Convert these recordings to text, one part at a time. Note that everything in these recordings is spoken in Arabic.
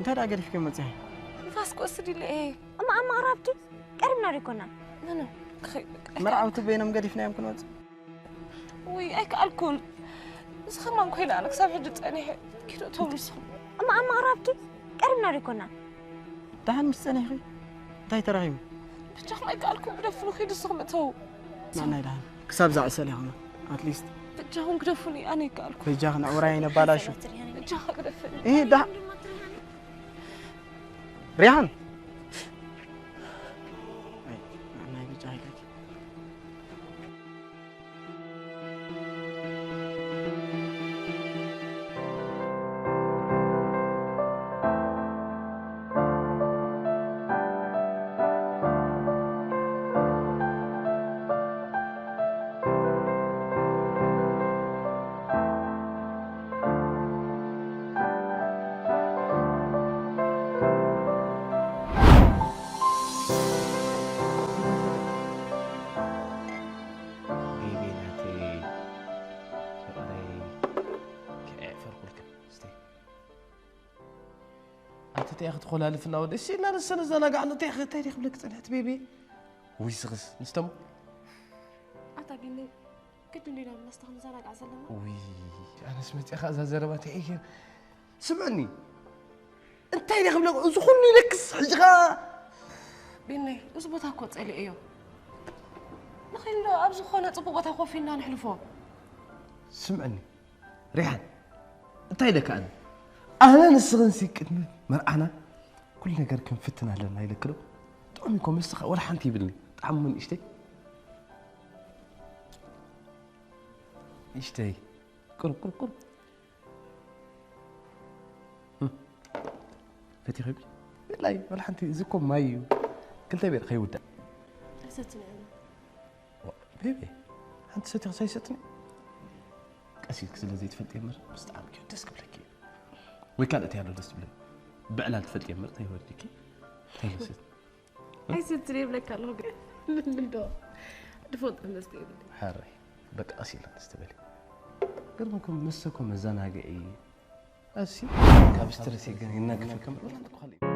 أنت هذا قريب كم متزاي نفاس كوسدي لي إيه أما قربتي قربنا ريكونا لا مرعوت بينهم قريب نايم كنوت وي أيك الكل بس خمان كوينا أنا كسب حدت أنا كده تومس أما قربتي قربنا ريكونا تعال مستني أخي تاي تراهم بتجاه ما أيك الكل بدفنوا خيد الصغمة معنا إلهي كسب زع سلي هنا أتليست بتجاهم قدفوني أنا كالكل بيجاهنا وراينا بلاشو بتجاه قدفني إيه ده ريحان أنا بيجاهي لك تاخذ تقول الف ناود ايش لا نسنا زنا قاعد تاخذ تاريخ بلك طلعت بيبي ويسغس نستم أعتقد كنت ندير نستخدم زنا قاعد سلمة وي انا سمعت اخذ زربات عيك سمعني انت تاريخ بلك زخني لك حجغا بيني اصبطها كوت علي ايو نخيل ابز خونا صبوبتها خوفينا نحلفو سمعني ريحان انت لك انا نسغن سيك مرعنا كل نجار كان فتنا لنا يلكلو طعمكم يسخ ولا حنتي بلني طعم من اشتي اشتي كل فتي خبي لا ولا حنتي زكم مايو كنت بير خي ودا ستني انا بيبي انت ستي سيستني اسيك سلازي تفلتي مر مستعمل كيو دسك بلكي وكانت يعني دست بلك بعلان تفلت يمر تاي ورديكي تاي لسيت اي ستري بلك الله من دو دفوت نستيد حري بك اصيل نستبلي قربكم مسكم مزانا قاي اسي كابسترسي كان هناك في كم ولا عندك خلي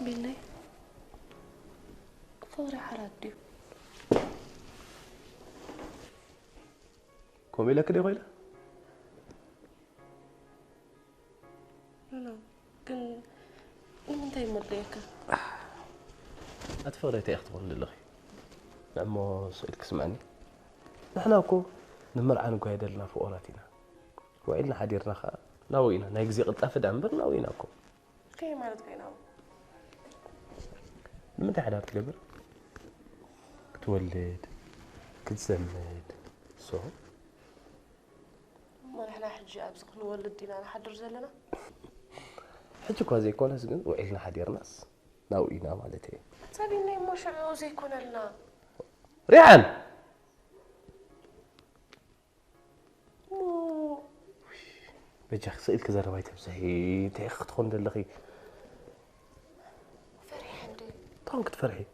بيني فوري حراديو كومي لك دي غيلا لا كن من تاي مديك اتفريت ياخذون لله نعمو سؤالك سمعني نحنا اكو نمرعن قايد لنا فؤولاتنا وإلنا حديرنا خا ناوينا نايجزي قطاف دامبر ناويناكم كي مالت كايناو من تحت حدار تقبر تولد كتزمد صو ما نحنا حجي ابز نولد دينا نحضر زلنا حجي كو زي كون هسكن وإلنا حدير ناس ناوينا مالتي تابيني مش عاوز يكون لنا ريحان بجاك سئلك زرباي تمسحي تاخذ تخون دلخي فرح عندي طبعا كنت فرحي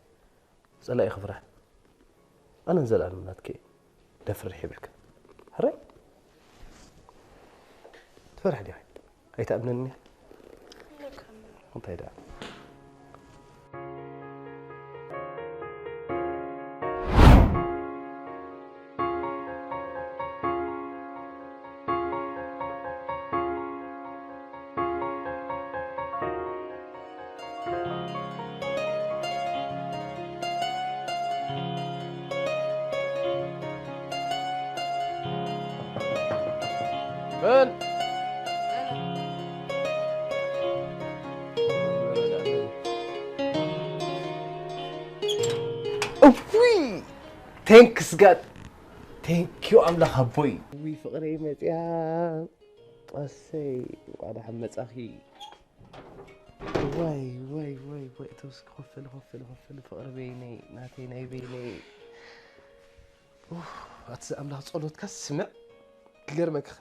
سألا اخ فرح انا نزل على مناتكي لا فرحي بك هري تفرح دي هاي تأمنني لك انت هيدا فين؟ اوفي ثانكس جاد ثانك يو املاخ ابوي وي فقري مزيان طسي وانا حمص اخي واي توسك خفل فقر بيني ناتي ناي بيني أتسأم لها صلوت كسمع غير مكخ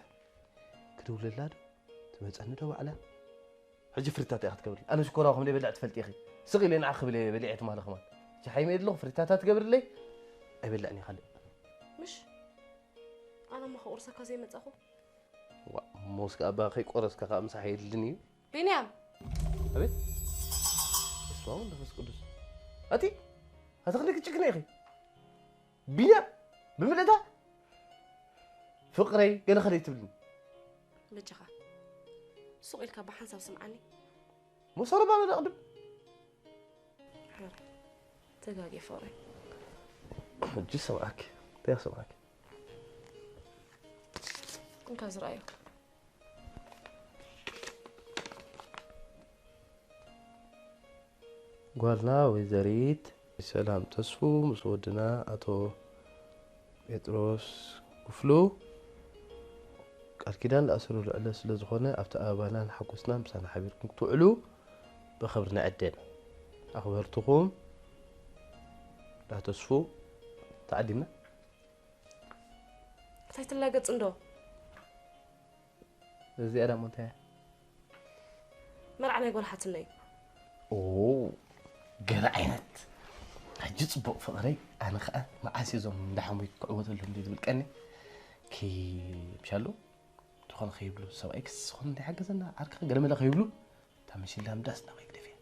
كدول اللاد تمصن دو على حجي فريتات اخت قبل انا شكوراكم لي بلعت فلتي اخي سقي لي نعخ بلي بلعت مال خمان شي حيمه يدلو فريتات تقبر لي ابلعني خلي مش انا ما خورسك زي ما تصخو موسك ابا خي قرص كا مسح يدلني بنيام ابيت اسمعوا نفس قدس اتي هتخليك تشكني اخي بيا بملدا فقري قال خليت تبلني بجخا سؤالك بحسب سمعني مو صار ما اقدم تلاقي فوري جي سواك يا سواك انك ازرايك قالنا وزريت سلام تسفو مسودنا اتو بطرس كفلو قال كيدان لاسرو لعله سلازخونه افت ابانا حقوسنا مسانا حبيركم تعلو بخبرنا عدن اخبرتكم لا تسفو تعدينا كيف تلاقط اندو زي انا مونتا مرعنا يقول حتني اوه قال عينت حجي صبق فقري انا خا معاسي زوم دحمي كعوت لهم دي بالقني كي مشالو تخون خيبلو سو اكس خون دي حاجزنا عرك قرم لا خيبلو تمشي لهم داسنا ما يقدفي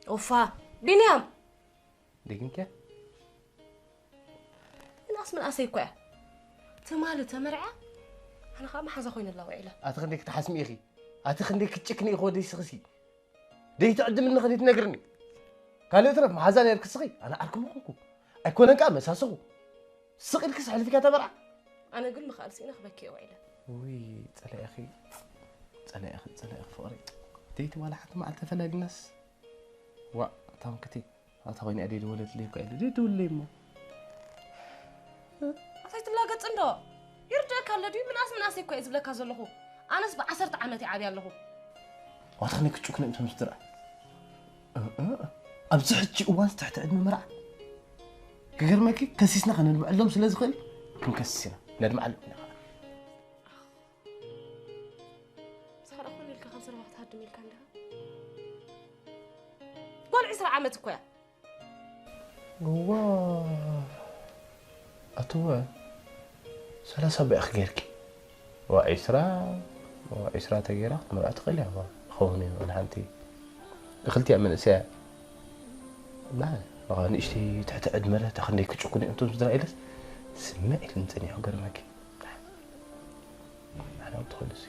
اوفا بنيام دقيقه الناس من اسيكوا تمال تمرعه انا خا ما حزا خوين الله وعيله اتخنديك تحسمي اخي اتخنديك تشكني خودي سخسي دي تعدم من خديت نغرني قال ترى ما حزان يركسخي انا اركم اخوكم اكون قام اساسو سقي الكس على فيك تبرع انا قل ما خالسينا خبكي وعيله وي طلع اخي طلع اخي فقري ديت ولا حتى ما تفلق الناس وا تام كتي هاتويني ادي ولد لي قال دي تولي مو اصيت لاقط اندو يرجعك الذي من اسي كو يزبلك زلخو انس ب10 عامتي عابي الله واتخني كتشوكني انت مسترع ابز حجي اوان تحت عدم مرع كغرمكي كسيسنا خلينا نعلم سلاز خل كنكسينا ندمعلم صار اخو لك 5 وقت هدم لك عندها قول 10 عامت كو واه اتوا 3 باخ غيرك وعسرة تغيرا مرات قليها خوني انا انتي دخلتي من ساعه لا غاني اشتي تحت ادمره تخليك تشكوني انتم زرايلس سمعي لنتني حقرمك انا ادخلسي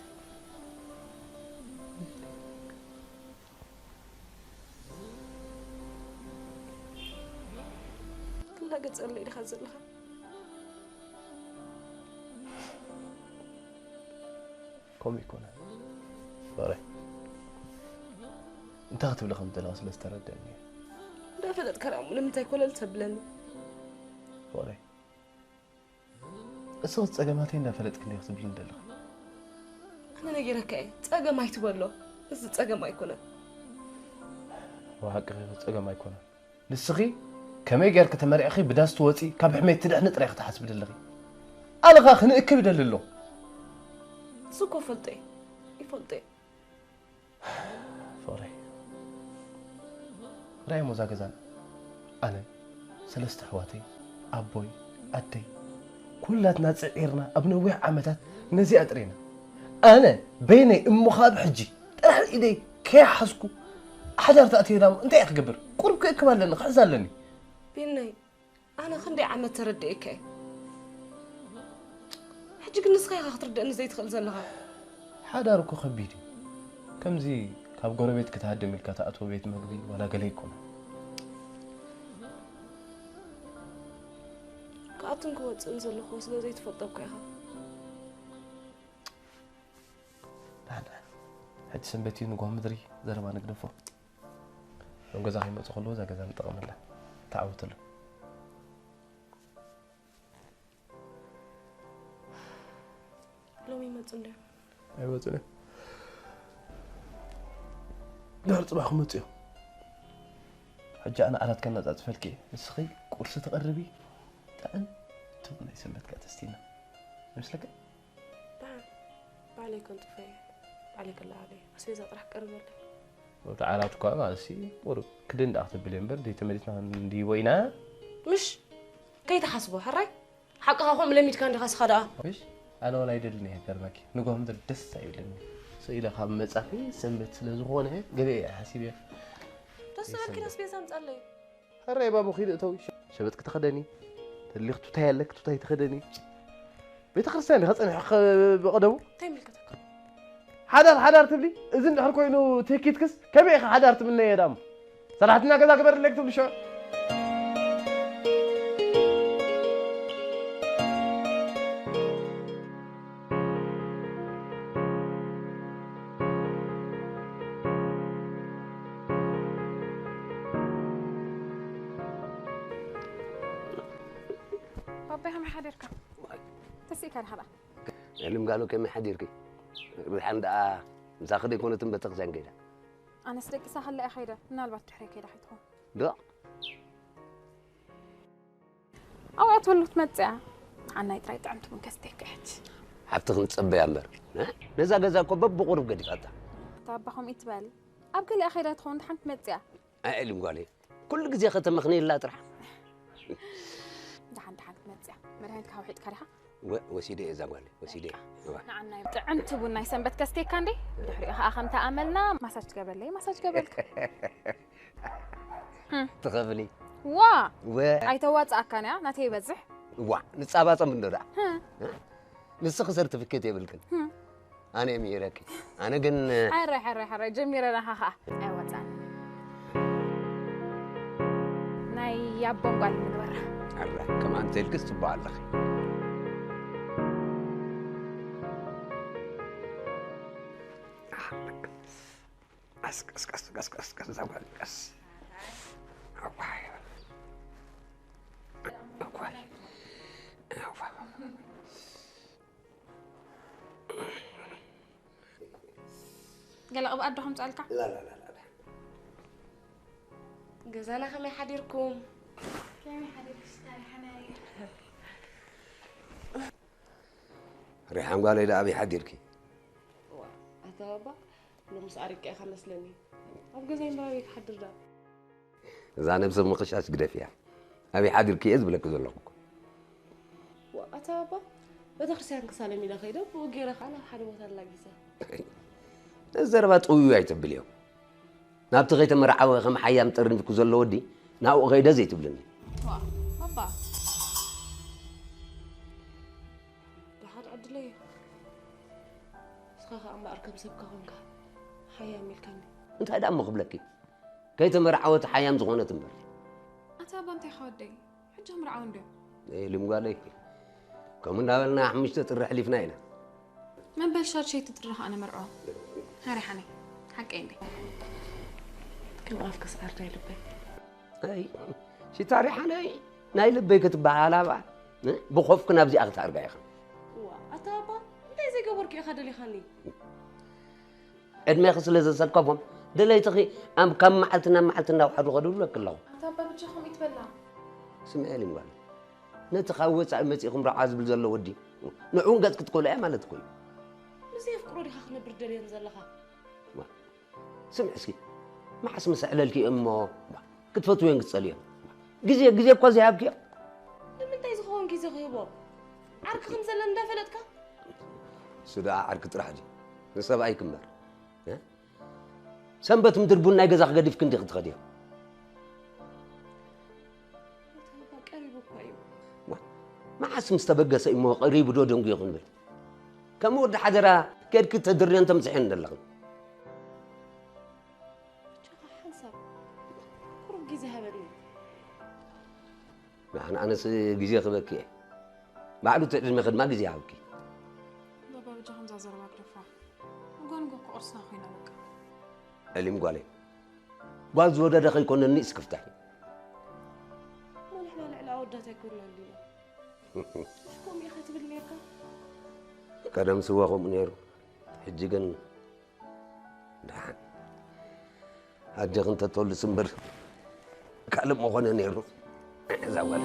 لا قد صلي خزلها كم يكون باري انت كتب لي 5 دلاس لستردني لا فلت كلام لم تاكل التبلن باري الصوت صقماتين فلت كني كتب لي ندلخ انا نغيرك اي صقم ايتبلو بس صقم ايكونه وحق صقم ايكونه نسخي كمي غير كتمري اخي بداس توصي كاب حميت تدح نطريخ تحسب دلخي الغا خنئك بدللو سوكو فلتي يفلتي فوري راي مزاجزان انا 3 اخواتي ابوي ادي كلاتنا صعيرنا ابنوي عمتات نزي اطرينا انا بيني مخاب حجي طلع ايدي كي حسكو حجر تاتينا انت يا تقبر قرب كمان لنا خزالني بيني انا خندي عم ترديك حجك نسخي خاطر ان زي تخل زلها حداركو خبيدي كم زي كاب غوربيت كتهدم الكتاتو بيت مغبي ولا غليكم كاتن كو تنزل خو سلا زي تفضلك يا لا حد سنبتي نقوم مدري زرما نقدفو لو غزا هيمص خلو زا غزا نطقمله تعاوت له لو يمص له ايوه زين دار صباحكم متيو حجة أنا كنا ذات فلكي السخي قرص تقربي تأن تبغى يسمت كاتستينا مثلك بعلي كنت في عليك الله علي أسيزة راح قرب لي وتعالى تقع مع سي ورك كدن أخذ بليمبر دي تمريتنا دي وينا مش كي تحسبوا حري حقها هم لم يتكان دخس خدا مش أنا ولا يدلني هكرمك نقوم دردس يدلني سئلة خام مصافي سمبت لزغونه قبي حسيبي بس أنا كنا سبيسة متقلي هري بابو خير توي شبتك تخدني اللي اختو تايلك تو تخدني بيت خرساني خصني بقدمو تملكتك حدار تبلي اذن دحر كوينو تيكيتكس كبي حدارت مني يا دام صراحتنا كذا كبر لك تبلي شو بابا هم حديرك تسيك هذا علم قالوا كم حديرك الحمد مساخدي يكون تنبتق زنقيدا أنا سريك سهل لي أخيرا نالبات تحريك إذا حيتهم لا أو أتولو تمتع عنا يترايت عمتو من كستيك إحت حبتخن تصبي يا أمبر نزا قزا كوبب بقرب قدي فاتا تابخهم إتبال أبقى لي أخيرا تخون حنك تمتع علم قالي كل جزي ختم مخني لا ترح دحن تمتع مرهنك هاوحيد كاريها وسيدي إذا قالي وسيدي عنا يمتع عمتو بنا يسنبت كستيك كاندي دحريقها أخم تأملنا مساج قبل لي مساج قبلك تخافني وا أيتوات أكانيا ناتي بزح وا نتصابات من دورا نسخ سيرتيفيكيت يبلكن أنا ميراكي أنا جن حري جميرة ها أيوة تاني ناي يابون قال من ورا عرّا كمان تلقس تبع الله قس زوال قس قال أبو أدهم سألك لا جزانا خمي حديركم كم حديرك اشتري حناي ريحان قال إلى أبي حديركي أتابع لو مسأرك يا خمس لني أبقى زي ما بيك حدر ده إذا أنا بسم مقشاش قد فيها أبي حديركي إذ بلك زلقك وأتابع بدخل كسالمي لخيدة وغيرك على حدا وصل لاجيسة الزربات قوي يعتب اليوم نابت غيت مرعى خم حيام ترن في كزل ودي ناو غيدا زيت بلني بابا لحد عدلي سخاخ أما أركب سبكة هونك حيام الكامل أنت هذا أم قبلك كيت مرعى حيام زغونة تمر أتابع أنت خودي حجهم رعون ده إيه اللي مقالي كم ناولنا حمشت الرحلة فينا من بالشر شيء تترها أنا مرعى هاري حني حق عندي كم أفكس أرجع لبي أي شي تاريخ أنا ناي لبي كتب على بعض بخوف كنا بزي أغتى أرجع يخن وأتابع أنت زي قبرك يا خدلي خاني أدمي خص لازم سلكفهم دلي تخي أم كم معلتنا وحد غدول لك الله أتابع بتشخم يتبلع سمع لي مقال نتخوّت على مسيخم رعاز بالزلة ودي نعون قد كتقول إيه ما تقول مزيف قرودي خاخنا بردري ينزل لها سمع سكي ما حس مسألة لك أمه كتفوت وين قتصليها جزية بقى زي هابكي لما أنت يزخون كيزي غيبو عرك خمسة لندا فلتك سدا عرك تراحجي نصاب أي كمر سنبت مدربونا يجزاخ قد في كنتي خديها ما حس مستبقى سيمو قريب دودون يغن بل كم ود حدرا كيد كنت تدري أنت مسحين دلغن حسب كروب جيزي هبني أنا جيزي خبكي بعده تعلم خد ما جيزي هابكي بابا بجاهم زازر ما كرفا نقول قرصنا خوينا بك اللي مقالي قال زودا دخل يكون النيس كفتحي ما نحن العلا ودات يكون لنا شكون يا خاتب الميكا كلام سواهم نيرو حجيجن دحان حاجة أنت تقول سنبر كلام مغنى نيرو زوال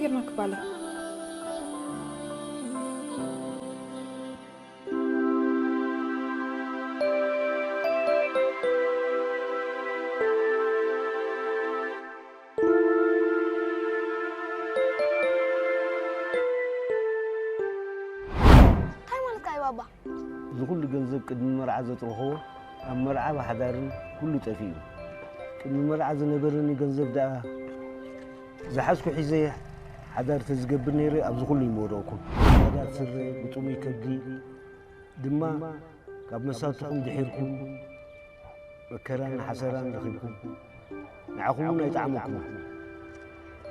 غير مقبلة እንታይ ማለት እዩ ባባ ዝኩሉ ገንዘብ ቅድሚ መርዓ ዘጥረኸቦ ኣብ መርዓ ብሓዳርን ኩሉ ጠፊኡ ቅድሚ መርዓ ዝነበረኒ ገንዘብ ደኣ ዝሓዝኩ ሒዘ ሓዳር ተዝገብር ነይረ ኣብዚ ኩሉ ይመወደቕኩም ሓዳር ስረ ብጡሙይ ከብዲ ድማ ካብ መሳትኩም ድሒርኩም መከራን ሓሰራን ረኺብኩም ንዓኹም እውን ኣይጣዕመኩም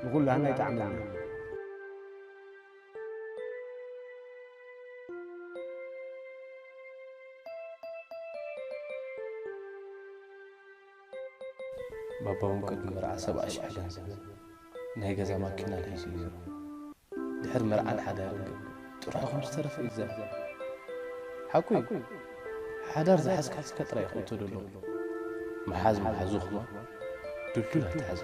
ንኩላህና ኣይጣዕመና باباهم قد مرعى 7 شهر ገንዘብ ናይ ገዛ ማኪና ሒዙ እዩ ድሕር መርዓን ሓዳርን ጥራይኹም ዝተረፈ እዩ ዘ ሓኩይ ሓዳር ዝሓዝካስከ ጥራይ ይኹም ትደሎ መሓዝ መሓዙኹማ ድልዱል ኣትሓዝ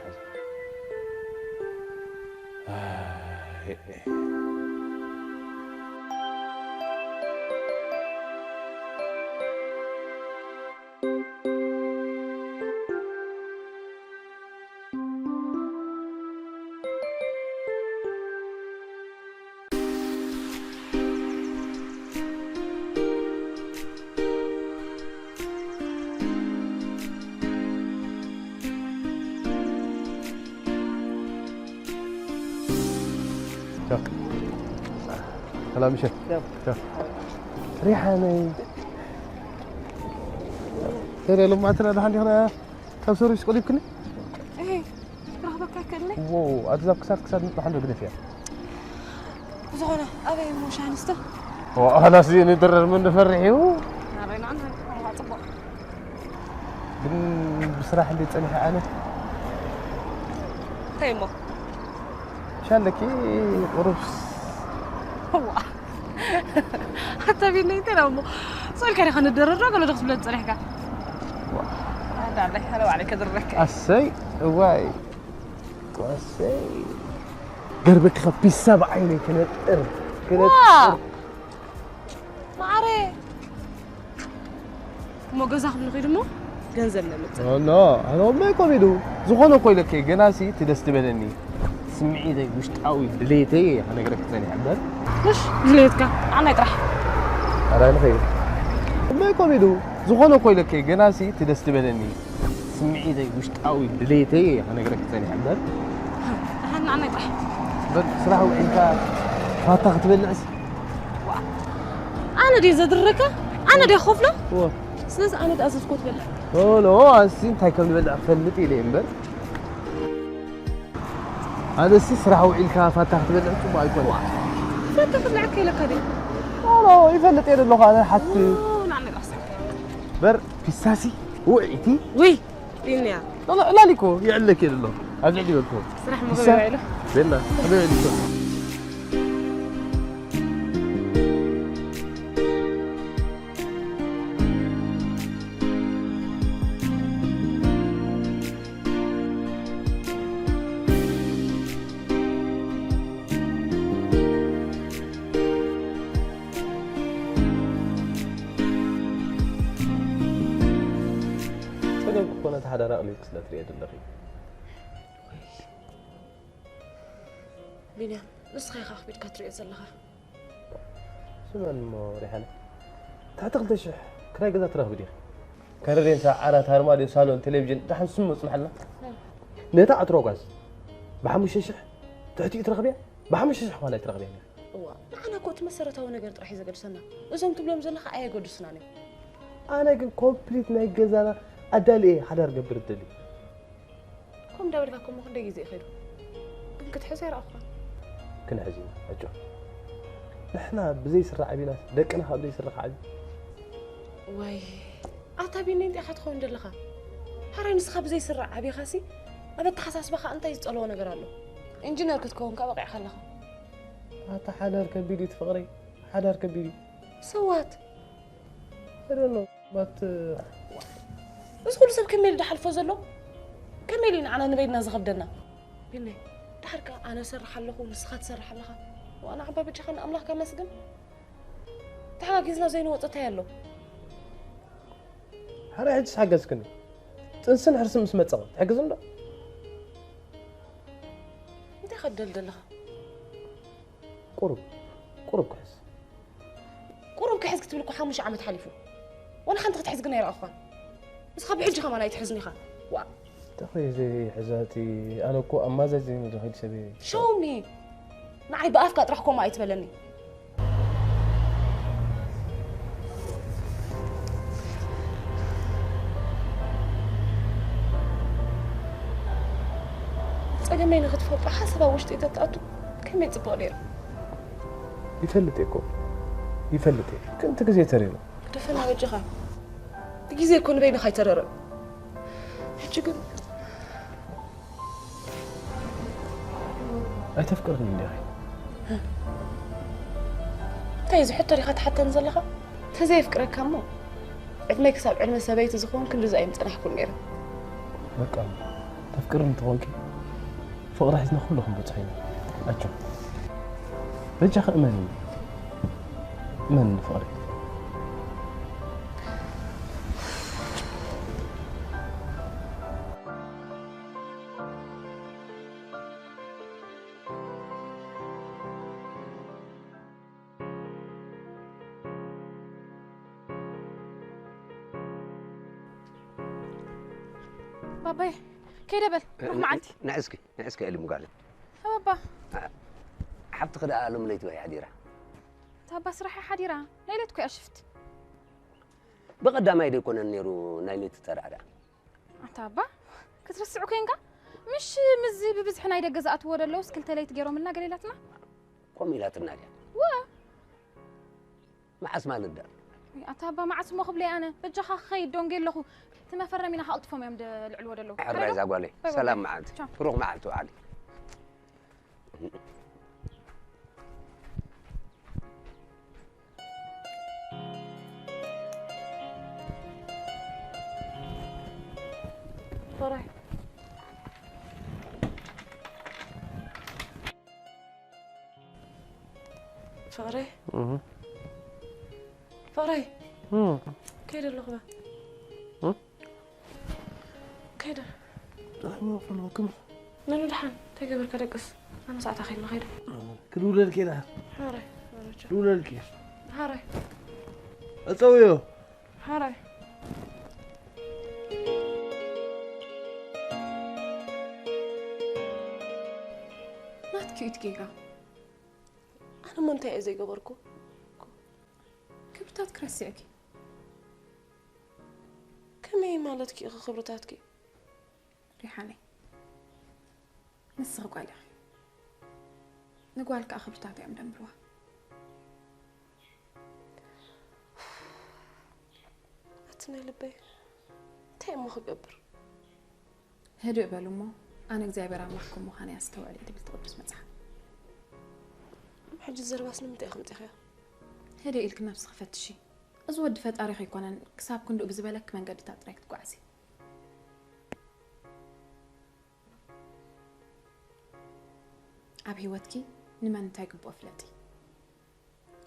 سلام شيخ ريحاني ترى لما اعتنا ده عندي هنا كم سوري سقولي بكني ايه رغبك كلني واو اتذكر كسر نطلع عنده بنفيا زغنا ابي مش هنسته وانا زين يدرر من فرحي نارينا عنها ما طبق بصراحه اللي تصلح انا تيمو شالك قرص هو حتى بيني تلامو سؤال كان خلينا ندرر ولا دخل بلاد صريحك هذا عليك حلو عليك درك السي واي السي قربك خبي 7 عيني كانت ما عري مو جزاك من غير مو ገንዘብና መጣ ኖ አኖ ማይቆሚዱ ዝሆነ ኮይለከ ገናሲ ትደስትበለኒ ስምዒተይ ውሽጣዊ ድሌተይ ኣነግረክ ዘኒ ዓበር مش ድሌትካ ኣና ይጥራሕ ኣራይ ነኸይ ማይቆሚዱ ዝሆነ ኮይለከ ገናሲ ትደስትበለኒ ስምዒተይ ውሽጣዊ ድሌተይ ኣነግረክ ዘኒ ዓበር ኣና ይጥራሕ በል ስራሕ ውዒልካ ፋታ ክትበልዕስ ኣነ ዲ ዘድርከ ኣነ ዲ خفله سلسة أنا تأسف كوت بلع. لا عسين تاي كم بلع فلت إلي إمبر. هذا السيس راح وعيل كافة تحت بلع شو ما يكون. فتح بلع كيلك هذي. لا يفلت إلي اللغة هذا حتى. نعم الأصل. بر في الساسي وعيتي. وي. إني. لا ليكو يعلك إلي الله. أرجع لي بالكون. صراحة ما بيعي له. بينا حبيبي ليكو. هذا رأيي كسلت ريد اللغي بنيام نسخة خاخ بيت كاتري زلها سمعني مو ريحانة تعتقد ايش كراي قدرت ترغب دي كارين ساعة هارمادي صالون تلفزيون دحين سمو سمحنا نتا عتروغاز بحمش شح تعطي ترغبيا بحمش شح ولا ترغبيا هو أنا كنت مسرتها ونقدر راح يزقد سنة إذا تبلهم زلها أي قد سناني أنا كن كومبليت نايجز أنا أدالي حدا رقبر الدلي كم داود لكم مخدة يزي خير كنت حسير أخرى كنا حزين أجو نحنا بزي سرع عبينا دقنا خا بزي سرع عبي واي أتابيني أنت أخذ خون دلها هراي نسخة بزي سرع عبي خاسي أبد تحساس بخا أنت يسألوا نقرأ له إنجنير كتكون كواقع خلها هذا حدا ركبيلي تفقري حدا ركبيلي سوات I don't know but بس كل سب كمل دحل فوزلو كملين على نبينا زغبدنا بيني دحرك أنا سرح لكم نسخة سرح لها وأنا عبا بجي خلنا أملاك كان مسجن تعال جيزنا زين وقتها له هراي عجز حاجز كني تنسن حرسم اسمه تصغر حاجزن لا أنت خدل دلها قرب كحس قرب كحس كتب لكم حامش عم تحلفوا وأنا خنت تحزقنا يا أخوان بس خبي حجي خما لا يتحزني خا وا تخي زي حزاتي أنا كو أما زي مجهد سبي شومي معي بأفكار راحكم ما يتبلني أجمعين غطفوا بحسب وش تتأتوا كم يتبالي يفلتي كنت كزي ترينا دفنا وجهها بجيزي يكون بين خي ترر حجي أي تفكرني من داخل تايز حتى ريخات حتى نزلها تزي فكرك كمو عندما يكسب علم سبيت زخون كل زي متنح كل غيره بقى تفكرني تغوكي فوق راح نخلهم بتصحينا أجو رجع من فاري بابا كي دبل روح معلتي نعسكي اللي مقالب بابا حبت خدها لهم ليت وهي حديرة تابا سرحي حديرة ليلتكو أشفت بقدام ما يكون النيرو نايلت ترعدا تابا كترسعو كينكا مش مزي ببزح نايدا جزات ورا لو سكلت ليت جيرو منا قليلاتنا قوميلات النادي ما اسمع للدار تابا ما اسمو خبلي انا بجخا خي دونجيل له تما فرمينا حالطفهم يمد العلو دلو الرئيس اقولي سلام معك روح معك وعلي فرح فغري فغري كيدا اللغة كيدا رحمة فلوكم نانو دحان تقبل كدقس أنا ساعة أخير خير كلولا الكيدا هاري كلولا الكيدا هاري أسويه هاري ناتكي تكيكا أنا منتهي زي قبركو كبرتات كرسيكي كمي مالتكي خبرتاتكي ريحاني نسخ قالي نقولك خبرتاتي عم دمروا أتني لبي تاي ما خبر هدوء بالمو أنا إكزابير عملكم وخاني أستوعب اللي بتقدس مزح حج الزرباس نمتي خمتي خير هدوء إلك نفس خفتشي أزود فت أريخ يكون كساب كندو بزبالك من قد تاتريك تقعسي أبي واتكي نمان تايق بوفلاتي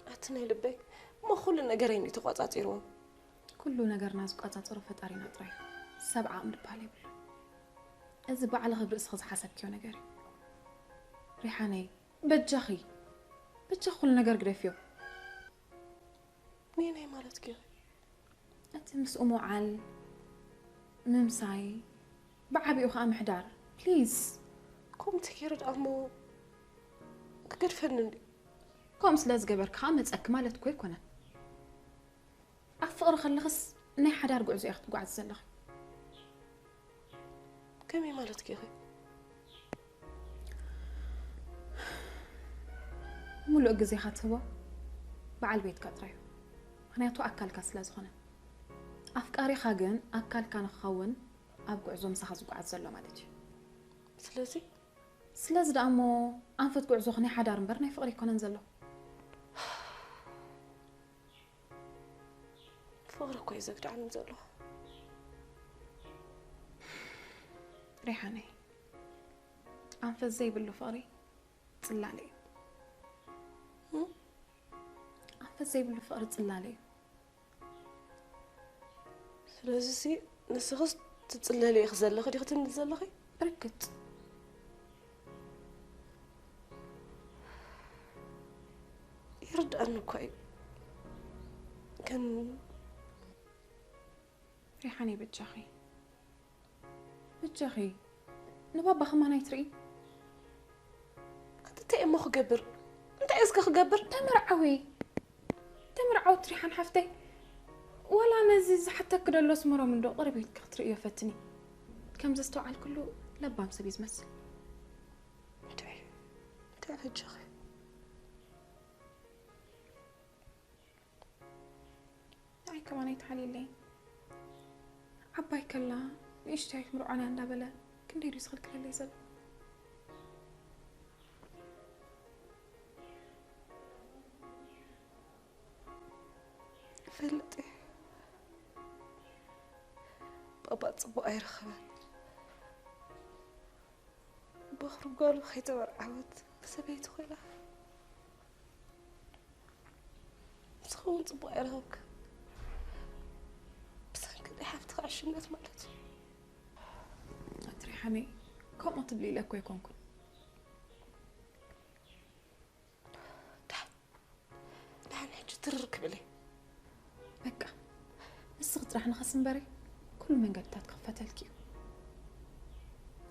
أتني لبي ما خل النجارين تقاطعت إيرون كل نجار ناس قاطعت طرفت أرينا طريح 7 أمر بالي إذا بعلى خبر إسخز حسب كيو نجاري ريحاني بجخي بجخ كل نجار قريفيو مين هي مالت كيف أنت مس أمو عال ممساي بعبي أخا محدار بليز كم تكيرد أمو كقد فنندي كم سلاز جبر خامس أكملت كوي كنا أفقر خلص ني حدار قعزو ياخد قعد زلخ كم هي مالت كيف ملو أجزي خاتبه بعل بيت كاتريو أنا يتو أكل كسلاز خنا أفكاري خاجن أكل كان خون أبقى عزوم سخز قعد زلو مالتي سلاز دامو أنفت قعزو خني حدار مبرني فقري كنا نزلو فقرة كويسة كده عم نزلو ريحاني أنفت زي بلو فقري تسلالي أنفت زي بلو فقري تسلالي سلازي نسخص تتسلالي خزلخي دي ختم تزلخي بركت يرد أنه كوي كان ريحاني بتجاخي نبابا خمانة يتري أنت تأمو خجبر أنت إسك خجبر تمرعوي تريحان حفتي ولا نزيز حتى كده لو سمرة من دو قريبين كتري يفتني كم زستو على كله لبام سبيز مسل تعال جاخي هاي كمان يتحلي لي عباي كلا اشتاي مرعانا عندها بلا كم ديرو يسخل كلا اللي يزل فلتي بابا تصبو أي رخبت بخرج قالوا خيتة ورعوت سبيت خيلة بس خون تصبو أي رهوك بس كده حفتخ عشنات مالتي تريحاني كم أطبلي لك ويكونكم تعال نحجي تركب لي بكا الصغت راح نخصم بري كل من قد تتخفت الكيو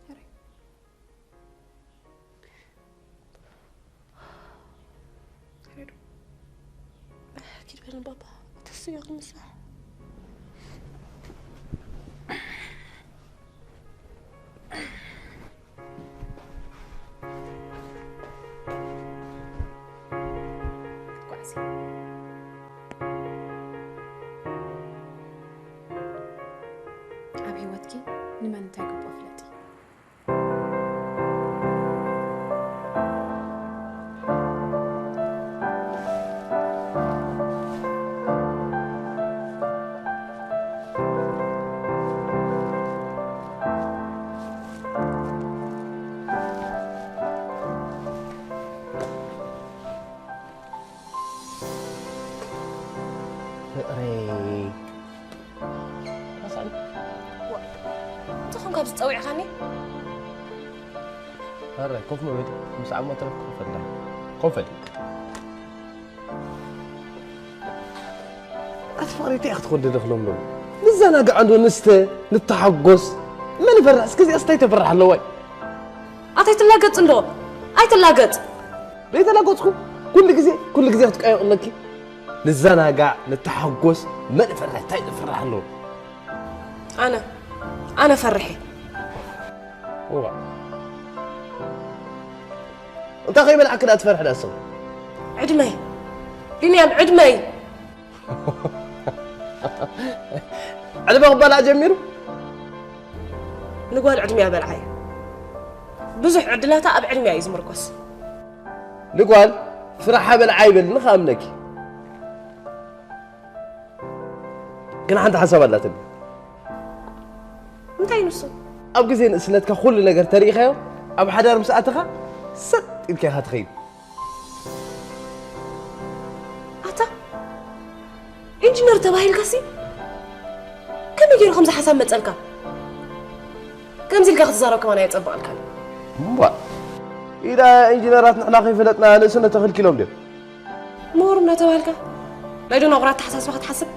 هري هريدو أكيد بين بابا تسيغ المساح كويسي عبي واتكي نمان تاقب وفلتي فقري تخون قابز تسوي عخاني هري كوف مويد مس عم ترك كوفل أتفقري تأخذ خد دخلهم له نزنا قاعد ونست نتحقص ما نفرح سكزي أستيت برح اللوي أعطيت اللاقط عنده أعطيت اللاقط ليه تلاقطكم كل جزء أختك أقول لك نزنا قاعد نتحقص ما نفرح تاي نفرح اللوي أنا فرحي هو أنت غير أكيد أتفرح ناسه عدمي بنيام عدمي عدمي قبل أجمره نقول عدمي بالعاي بزح عدلاتها أب عدمي يزمركوس نقول فرحها بالعيب نخامنك كنا عند حسب الله تبي متى نسو أب جزين سنتك كل نجار تاريخه أب حدار مساعتها ست إنك هتخيب أتا إنجنير تباهي القاسي كم يجي خمسة حسب متسألك كم زلك اختزارك كمان يتطبق الكلام مبا إذا إنجنيرات نحن خيفلتنا نسنا تخل كيلوم دير مورنا توالك ما يدون أغراض تحسس وقت حسب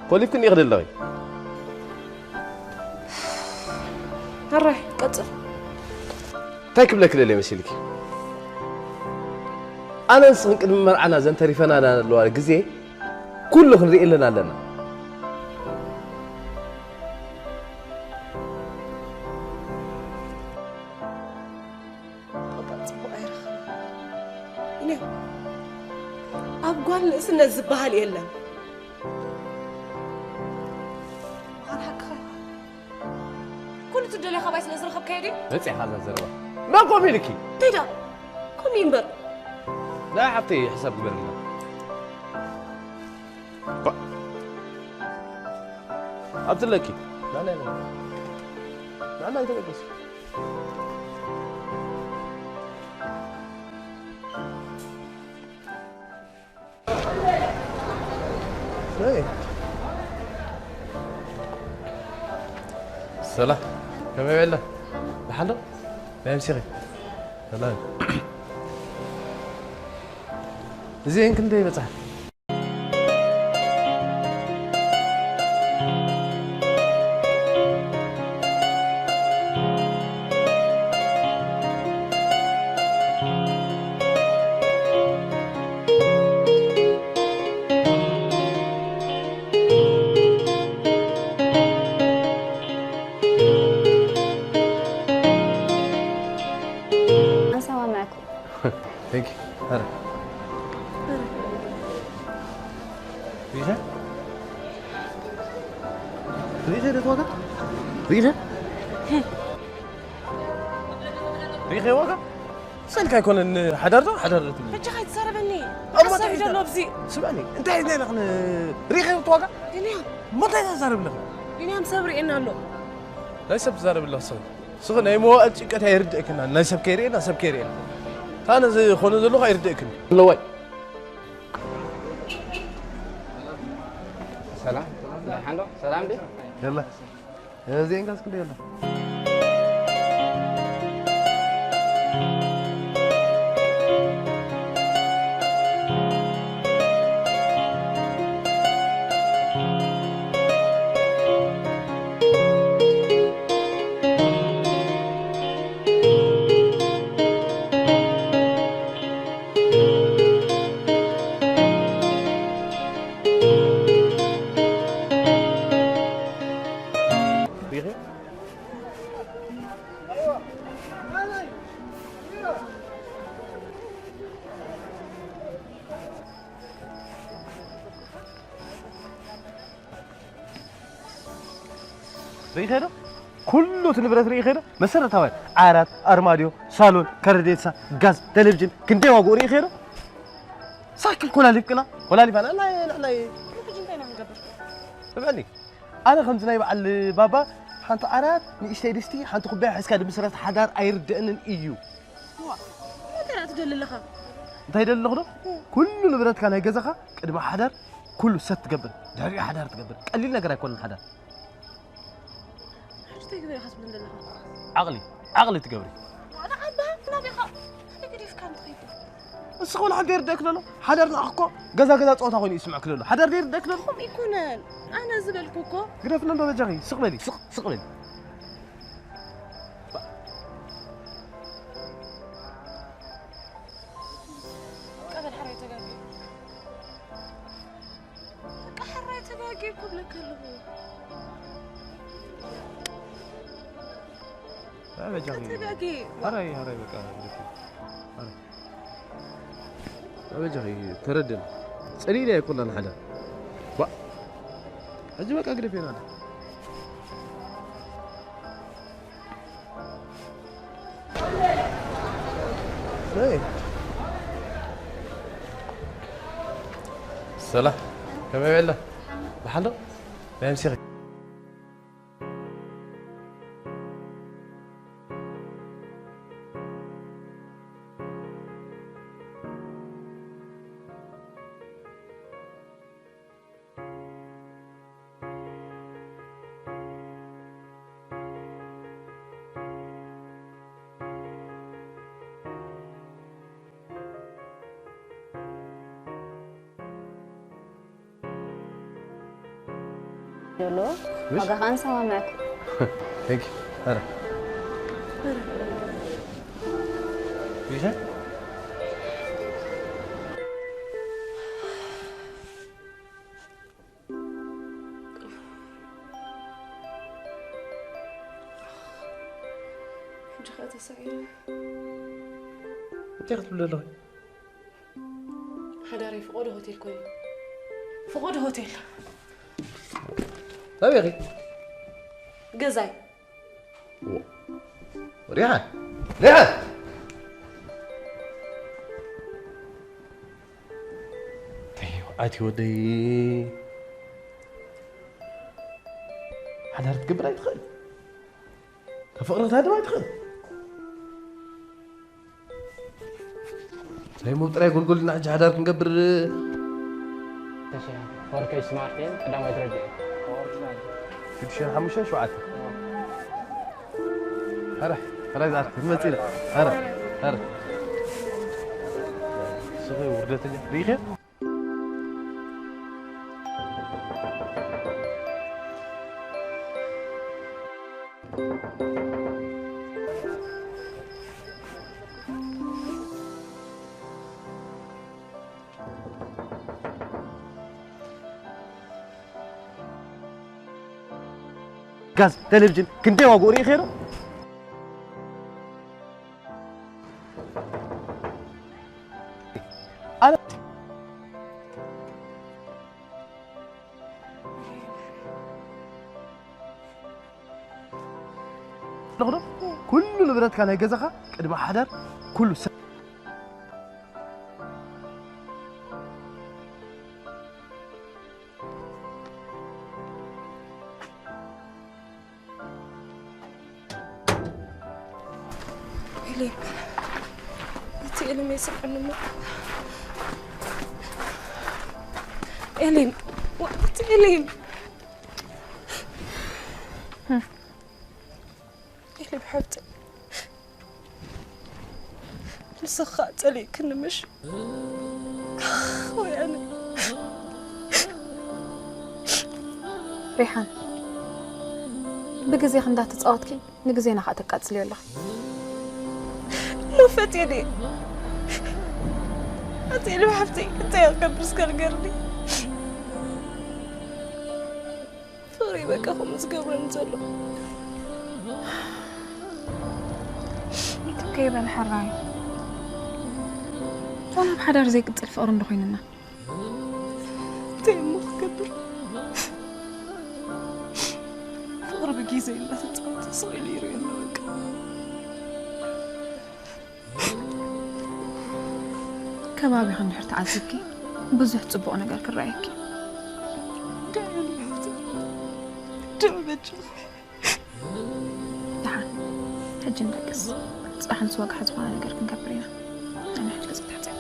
قولي كن يغدل لغي هراي قصر تاكب لك للي مسيلك أنا نسخن قدم مرعنا زين تريفنا أنا لو جزء كله خنري لنا لنا أبغى الإنسان الزبالة يلا كل تدلي خبايس نزل خب كيدي نسي هذا الزربة ما قومي لكي تيدا كم ينبر لا حطي حساب برنا عبد لكي لا لا لا لا لا يتبقى ايه سلام كم يعلا لحاله ما يمسيغي سلام زين كنت يبصح Thank you. هلا. ريجا؟ ريجا ده توقع؟ ريجا؟ ريجا وقع؟ سألك يكون إن حضرته حضرته. بتجي خايف تسربني. أما تحسب جل لبزي. سمعني أنت هنا نحن ريجا توقع؟ دنيا. ما تقدر تسرب له. دنيا مسافر إنه له. لا يسب تسرب له صغير. صغير أي مو أتشك تهيرد أكنا لا يسب كيرين لا يسب كيرين. أنا زي خلنا زلوا غير دقيقة. لوي. سلام. حلو. سلام دي. يلا. يا زين قاس كده يلا. ريخيرو كله تنبرت ريخيرو مسرة تاوي عارات أرماديو صالون كارديتسا غاز تلفزيون كنتي واقو ريخيرو ساكل كولا ليكنا ولا لي فانا لا سمعني أنا خمس نايب على بابا حنت عارات نيشتي دستي حنت خبيع حسكاد مسرة حدار أيردن إيو ما ترى تدل لخا انت هيدا اللي خدو كله نبرت كان هيجزخه قدما حدار كله ست تقبل داري حدار تقبل قليل نقرا يكون حدار تقدر حسب من الله عقلي تقبري انا عبها نبي خا انا كيف كانت خيط بس قول حدير دكلو حدر نحكو غزا صوت اخوني يسمع كلو حدر دير دكلو هم يكونن انا زبل كوكو قرفنا له بجاغي سقبلي سقبلي قبل حريته باقي قبل كله لا بجاغي باقي هراي بقى هراي لا بجاغي تردن صليله يكون لنا حدا با اجي بقى قرفين انا ايه سلام كم يعلا بحلو ما يمسي دولو وش؟ وقا خان سوا معك هيك هلا ريحان جخات سعيدة انت قلت له حداري فقود هوتيل كوي فقود هوتيل طيب يا اخي قزاي ريحان ريحان وقعتي ودي حدا تكبر يدخل فقرة هذا ما يدخل هي مو بطريقة يقول لنا حاجة حدا نقبر تشي 4K سمارتين قدام يترجع كل شيء حمشة شو عاتي هلا هلا زعلت مثيلة هلا صغير وردت ريحة غاز تلفزيون كنت واقوري خيره انا نقدر كل نبرات كان يجزخه قدما حدر كله إلي أنتي إلي ما يسمع النمو إلي أنتي إلي إلي بحبتي مسخات لي كنا مش خوي أنا ريحان بجزي خندات تصوتكي نجزينا خاطر قاتلي والله لو فاتيني أنتي اللي بحبتي أنتي يا قبرس قرقرني فوري بك أخو مسقبر نزلو كيف الحراي وانا بحضر زي قلت الفقر نخويننا أنتي أمك قبر فقر بكي زي لا تتعود صغيري يريد لك ከባቢ ክንድሕር ተዓዝብኪ ብዙሕ ፅቡቕ ነገር ክረአየኪ ድሓን ሕጂ ንደቅስ ፅባሕን ዝወግሐ ዝኾነ ነገር ክንገብር ኢና ኣነ ሕጂ ገፅ ትሕፅብ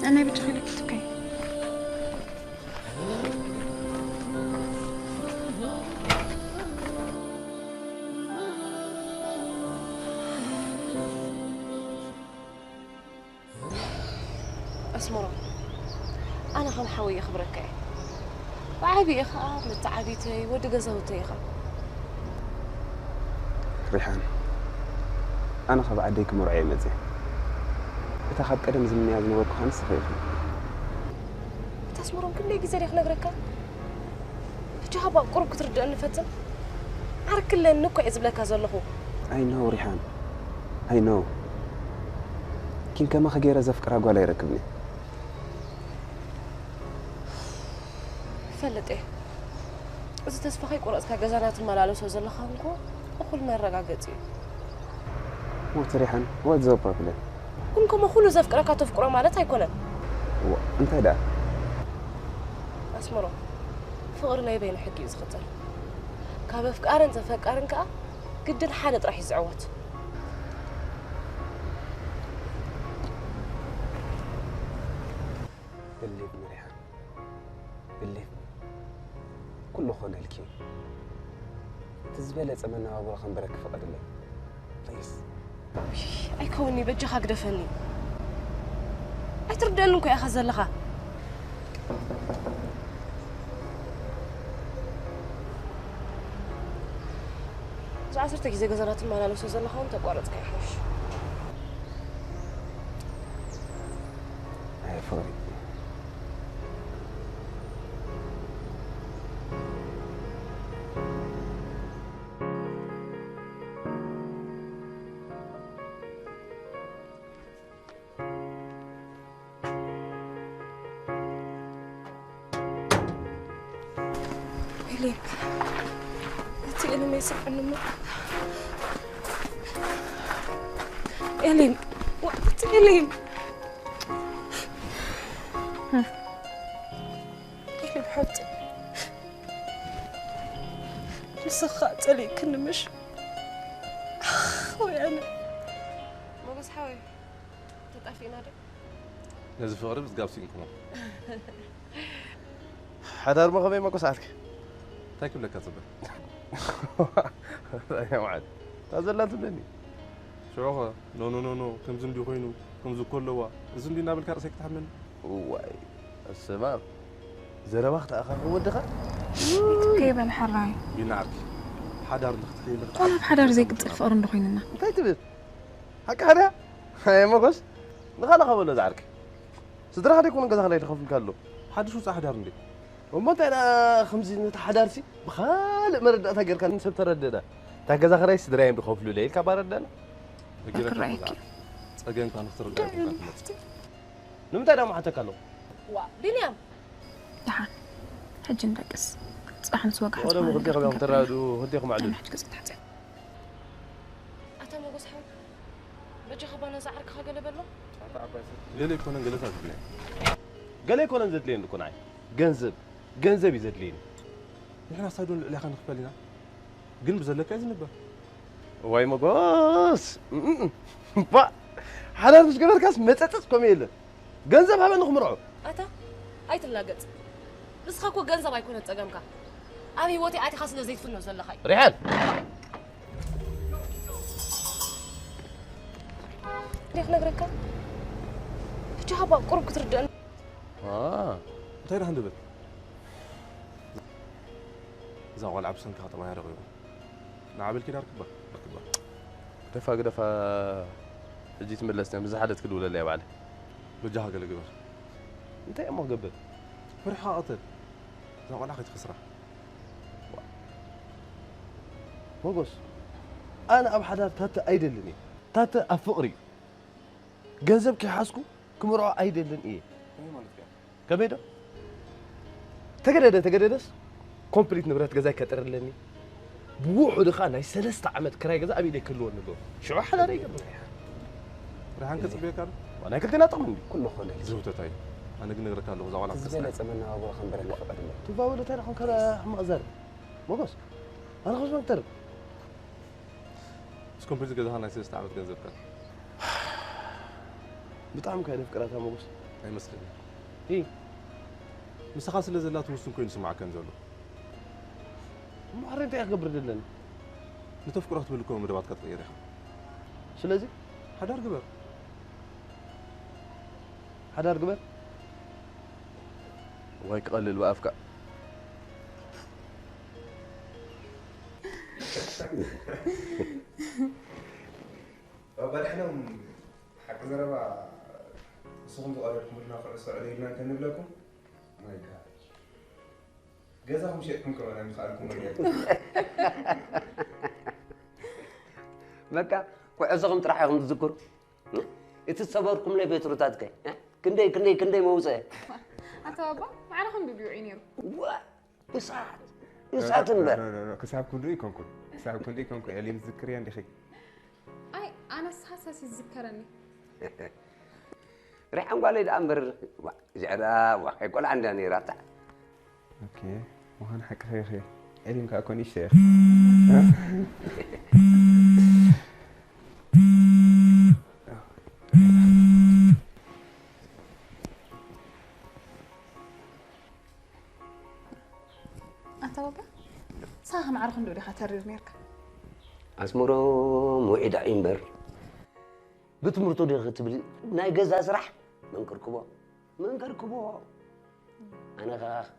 ኣናይ ብጫ ኺለኪ ትከይ أسمره أنا خم حوي خبرك وعبي إخا متعبيتي ودق زوتي إخا ريحان أنا خب عديك مرعي مزي إذا خب قدم زمني هذا نورك خمس خيفي تسمرون كل يجي زريخ نقرك بجهاب قرب كترد أن فتن عارك كل النكع يزبلك هذا اللهو I know ريحان I know كين كما خجيرة زفكر أقوى لا يركبني فلت إيه إذا تسفخي قرأت كجزانات الملالو سوز الله خانكو أقول ما الرجع قتي موت ريحان what is the problem كنكم أقولوا زفكر كاتفكروا مالتها يكونن أنت هذا أسمره فقرنا يبين حكي يزخطر كاب فكار أنت فكار إنك قد الحالة راح يزعوت believe me ريحان believe me كله خون هالكي تزبلت أمنا أبغى خنبرك فقد الله please أي كوني بجخ أقدفني أي ترد أنك يا خزل لها 10 ግዜ ገዛናት ማላለሱ ዘለኻውን ተቋረጽካ ይሐሽ አይ ፍቅሪ إلين أنت أنا ما يصح إنه إلين وقت إلين إلين حتى مسخات لي كنا مش خوي أنا ما بس حاوي تتعرفين هذا نزل في غرب تقابسينكم حدار ما غبي ما قصعتك تاكل لك كتبه يا وعد تازل لا تبني شو نو نو نو نو كم زندي خوينو كم زو كلوا زندي نابل كرسك تحمل واي السباب زرا وقت اخر ودخل كيف الحراي بينعرك حدار نختي والله بحدار زي قد الفقر ندخيننا انت تبت حق هذا هاي ما قص دخل خبل زعرك صدر هذا يكون قزا خلي يخوف كله حدش وصح حدار ندي وما أنا 50 حدارسي بخالق مردات هجر كان نسب تردده تاجز آخر يس درايم بخوف له ليل كباردنا فكر رأيك أجن كان اختار نمت أنا ما حتكلم وا بنيام تعال حج ندقس صح نسوق حاجة ولا مغدي قبل ترادو هديكم معدول حجز تحت أتا ما بس حاول بجي خبانا زعرك خاجة لبلو ليه يكون انجلتها تبني قال لي يكون انزل لين يكون عاي جنزب يزد لين نحن صايدون اللي خلينا نخبلنا قل بزلك عايز نبه واي ما باص با حلال مش قبل كاس متتس كوميل جنزب هبا نخمرعو أتا أيت اللاقط نسخكو جنزب يكون تسقمك أبي وتي أتي خاصنا زيت فنو زل خاي ريحان ليك نقرك جهابا قرب كتردن تاير هندبت زاغل عبسن كاطا ما يرغيو نعبل كده ركبه دفا جيت ملسنا مزحدت كل ولا اللي بعده وجهها قال قبل انت يا ما قبل فرحه قتل زاغل اخذ خسره موقوس انا اب حدار تاتا ايدلني تاتا افقري جنزب كي حاسكو كمرو ايدلن ايه كبيده تقددس كومبليت نبرات غزا كترلني بوحو دخا ناي 3 عمد كراي غزا ابي دي كلو نغو شو حدا ريق رحان كصبيك وانا قلت لا طمني كل خلل زوتتاي انا قلنا نغرك له زوال عبد زين اتمنى ابو خنبرك فقط تفاول تاي رحون كلا مأزر موقوس انا خوش مكتر بس كومبليت غزا ناي 3 عمد غنزب كان بطعم كان فكرتها موقوس اي مسلم ايه مسخاس اللي زلات وسن كوين سمع كان زلو ما حرين تاي خبر دلن نتفكر تقول لكم مدبات كتغير يا سلازي حدار قبر حدار قبر وهيك قلل وافكا وبرحنا حق زربا صوم تقاربكم لنا خلص علينا كان لكم ماي جاد جزاهم شيء كمان انا خالكم مكا وعزكم تراحكم تذكروا يتصبركم لي بيت روتاتك كندي موزه أتا بابا معنا خن بيبيعين يرو يساعد نبر لا كسابكم ريكم اللي متذكرين عندي خي أي أنا حاسس يتذكرني ريحان قال لي امبر جرا ويقول عندنا راتع اوكي وهنا حق خير علم كاكون الشيخ أتا بابا صاهم عرخن دوري خاترير نيرك اسمرو موعد امبر بتمرتو دي ختبل ناي غزا سرح منكركبو انا خا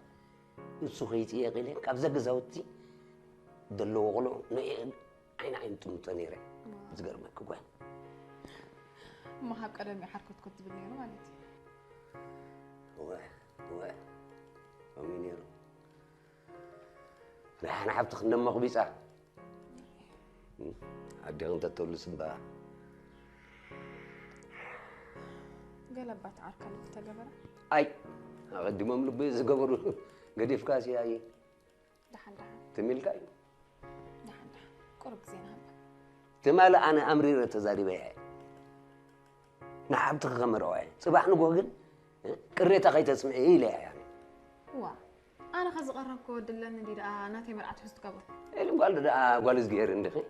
السخيتي يقيل كابزا غزاوتي دلو غلو عين تموت نيرة زقرمك كوان ما هاب قدمي حركت كنت بالنيرو مالتي هو أمي نيرو أنا حبت خدم مقبيسة عدي أنت تقول سبا قلبت عركة لك تجبرة أي أقدم مملو زقبرو قديف كاسي أي دحن تميل كاي دحن قرب زين هبا تمال أنا أمري تزاري بيها نحب تغمر واي صباح نقول كريت أخي تسمعي لي يعني وا أنا خز قرب كود لأن دي أنا تمر عتحس تقبل اللي قال ده قال صغير عندك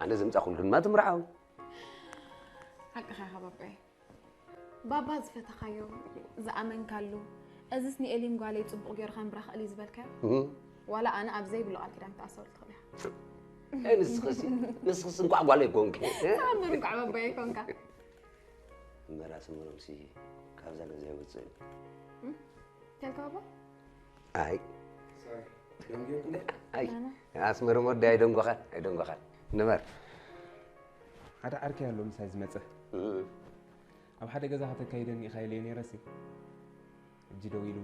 أنا زمت أقول ما تمرعه حق خي حبابي بابا زفتخايو زأمن كالو أزسني إلي مقالي تصبق غير خان براخ إلي زبالك ولا أنا أبزي بلو قال كده أنت أصور تخليها نسخس نقع قالي كونك عمر نقع بابا كونك مراس مرمسي كابزا زي وتصل تلك بابا أي أسمر مود أي دون قخان نمر هذا أركي هلو مسايز متى أب حدا جزا حتى كيدني خيليني راسي جدويلو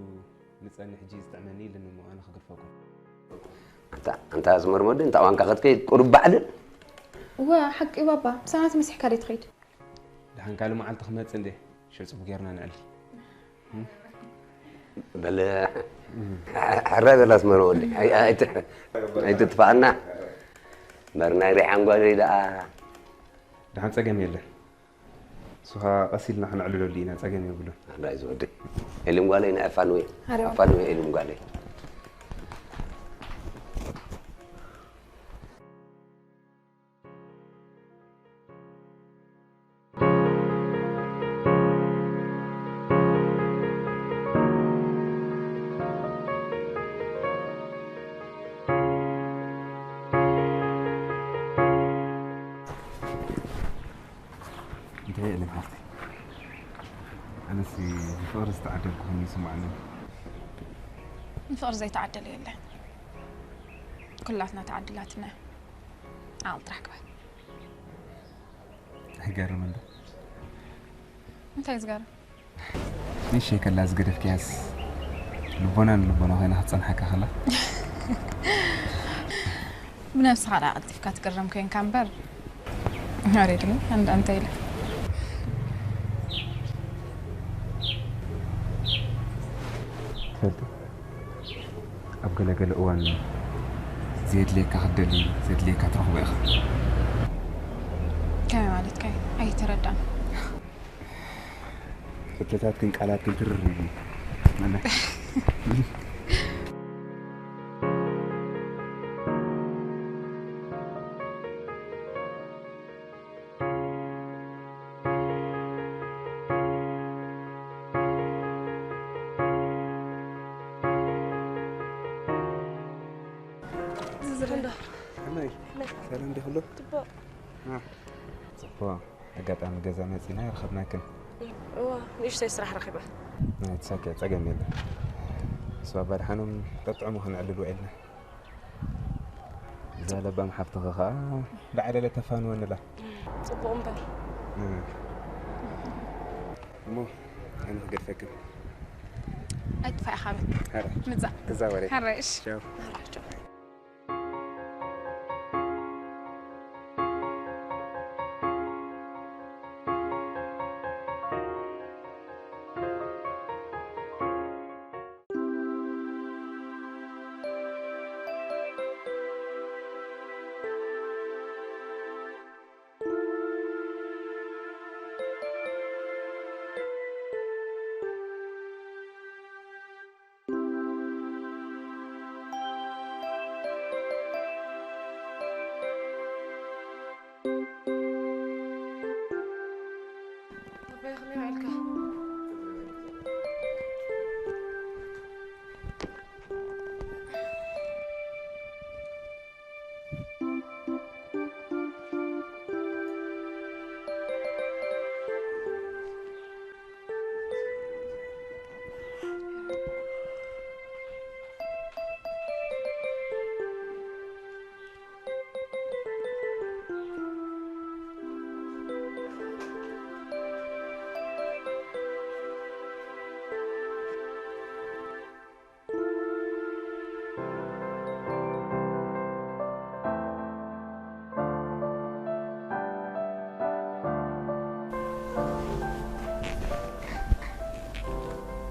نسألني حجيز تعملني لأنه أنا خقر فوقه أنت أسمر مود أنت وانك قد كيد قرب بعد وحق بابا سنة مسح كاري تخيد دحين قالوا معل تخمت سندي شو صبح غيرنا نعلي بل حراد الأسمر مود أي تتفقنا مرنا ريحان قالي ده دحين سجن يلا سوها أصيلنا حنا على لولينا سجن يقولون هذا يزودي اللي مقالين أفانوي اللي مقالين أنا سي فارس تعدل كوني يسمعني الفقر زي تعدل يلا كلاتنا تعدلاتنا عال ترحك بعد هجار من ده انت يزقر ليش هيك اللي أزقر في كياس لبنا هنا هتصنحك خلا بنفس على أدف كاتقرم كين كامبر أريدني عند أنت إلي فلتي أبقى لقى الأوان زيد ليك أخدلي زيد ليك أتروح بأخذ كم مالت كي أي تردان فتلتات كنك على كنت الرجل أنا سلام دي خلو تبا صفوا أقعد أنا جزامة سينا رخبنا كن ليش تسرح رخبة ما تساكي تساقم يلا سوا برحانهم تطعموا هنعللوا إلنا إذا لبا محفتة غخاء بعد لا تفان ولا لا صبوا أمبر مو أنا قد فكر أدفع يا خالد هلا متزا تزاوري هرش شوف